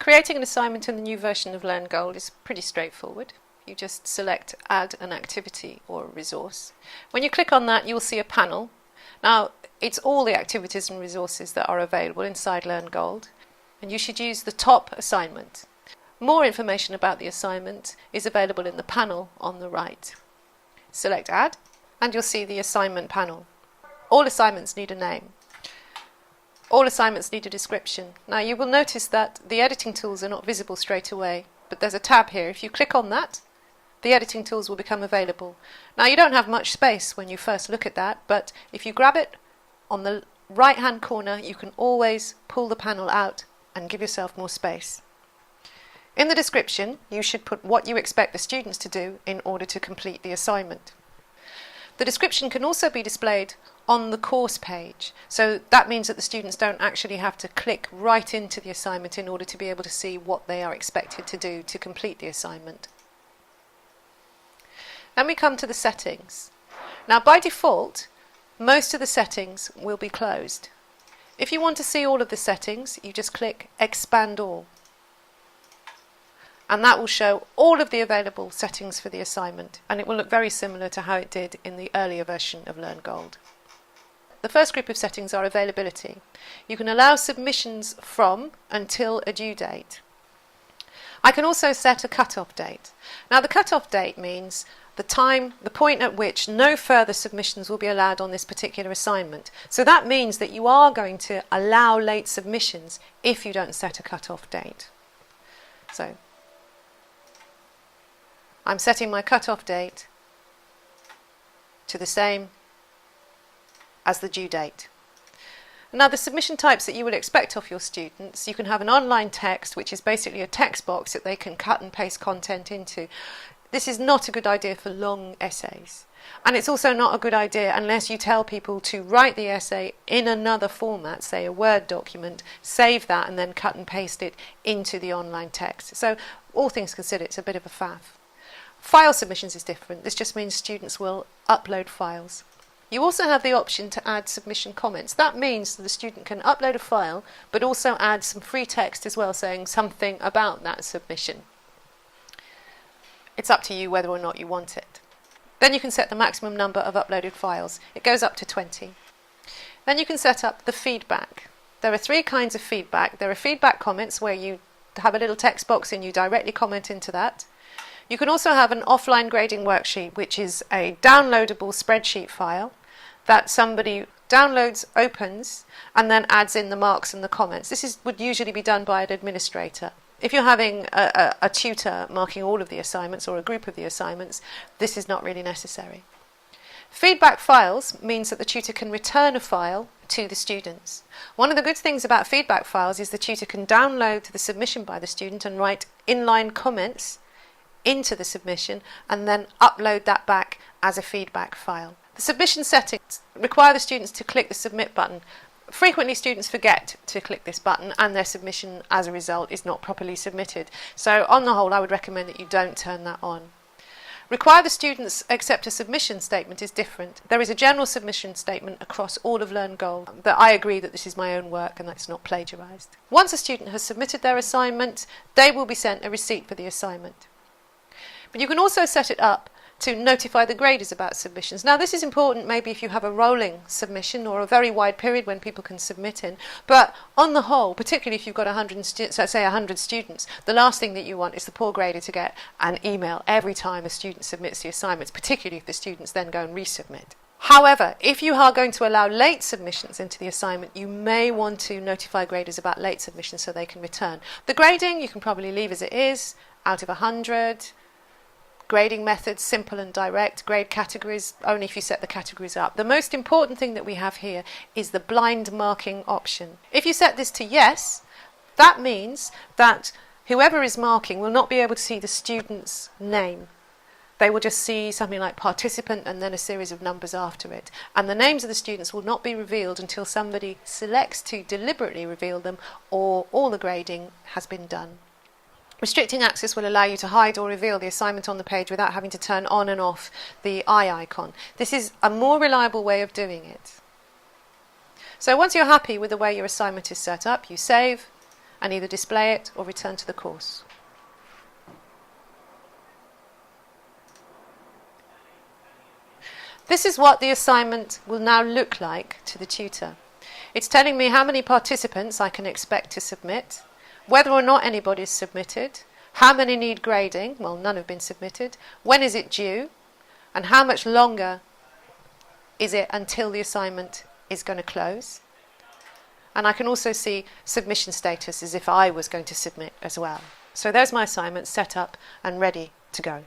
Creating an assignment in the new version of learn.gold is pretty straightforward. You just select Add an Activity or a Resource. When you click on that, you will see a panel. Now, it's all the activities and resources that are available inside learn.gold, and you should use the top assignment. More information about the assignment is available in the panel on the right. Select Add, and you'll see the assignment panel. All assignments need a name. All assignments need a description. Now you will notice that the editing tools are not visible straight away, but there's a tab here. If you click on that, the editing tools will become available. Now you don't have much space when you first look at that, but if you grab it on the right hand corner, you can always pull the panel out and give yourself more space. In the description, you should put what you expect the students to do in order to complete the assignment. The description can also be displayed on the course page, so that means that the students don't actually have to click right into the assignment in order to be able to see what they are expected to do to complete the assignment. Then we come to the settings. Now by default, most of the settings will be closed. If you want to see all of the settings, you just click Expand All, and that will show all of the available settings for the assignment, and it will look very similar to how it did in the earlier version of learn.gold. The first group of settings are availability. You can allow submissions from until a due date. I can also set a cut-off date. Now the cut-off date means the point at which no further submissions will be allowed on this particular assignment. So that means that you are going to allow late submissions if you don't set a cut-off date. So I'm setting my cut-off date to the same as the due date. Now the submission types that you would expect of your students, you can have an online text, which is basically a text box that they can cut and paste content into. This is not a good idea for long essays, and it's also not a good idea unless you tell people to write the essay in another format, say a Word document, save that and then cut and paste it into the online text. So all things considered, it's a bit of a faff. File submissions is different. This just means students will upload files. You also have the option to add submission comments. That means that the student can upload a file but also add some free text as well, saying something about that submission. It's up to you whether or not you want it. Then you can set the maximum number of uploaded files. It goes up to 20. Then you can set up the feedback. There are 3 kinds of feedback. There are feedback comments where you have a little text box and you directly comment into that. You can also have an offline grading worksheet, which is a downloadable spreadsheet file that somebody downloads, opens, and then adds in the marks and the comments. This would usually be done by an administrator. If you're having a tutor marking all of the assignments or a group of the assignments, this is not really necessary. Feedback files means that the tutor can return a file to the students. One of the good things about feedback files is the tutor can download the submission by the student and write inline comments into the submission and then upload that back as a feedback file. The submission settings require the students to click the submit button. Frequently students forget to click this button and their submission as a result is not properly submitted. So on the whole I would recommend that you don't turn that on. Require the students accept a submission statement is different. There is a general submission statement across all of learn.gold that I agree that this is my own work and that's not plagiarised. Once a student has submitted their assignment, they will be sent a receipt for the assignment. But you can also set it up to notify the graders about submissions. Now this is important maybe if you have a rolling submission or a very wide period when people can submit in, but on the whole, particularly if you've got 100 students, the last thing that you want is the poor grader to get an email every time a student submits the assignments, particularly if the students then go and resubmit. However, if you are going to allow late submissions into the assignment, you may want to notify graders about late submissions so they can return. The grading you can probably leave as it is, out of 100. Grading methods, simple and direct. Grade categories, only if you set the categories up. The most important thing that we have here is the blind marking option. If you set this to yes, that means that whoever is marking will not be able to see the student's name. They will just see something like participant and then a series of numbers after it. And the names of the students will not be revealed until somebody selects to deliberately reveal them or all the grading has been done. Restricting access will allow you to hide or reveal the assignment on the page without having to turn on and off the eye icon. This is a more reliable way of doing it. So once you're happy with the way your assignment is set up, you save and either display it or return to the course. This is what the assignment will now look like to the tutor. It's telling me how many participants I can expect to submit, whether or not anybody's submitted, how many need grading, well, none have been submitted, when is it due, and how much longer is it until the assignment is going to close. And I can also see submission status as if I was going to submit as well. So there's my assignment set up and ready to go.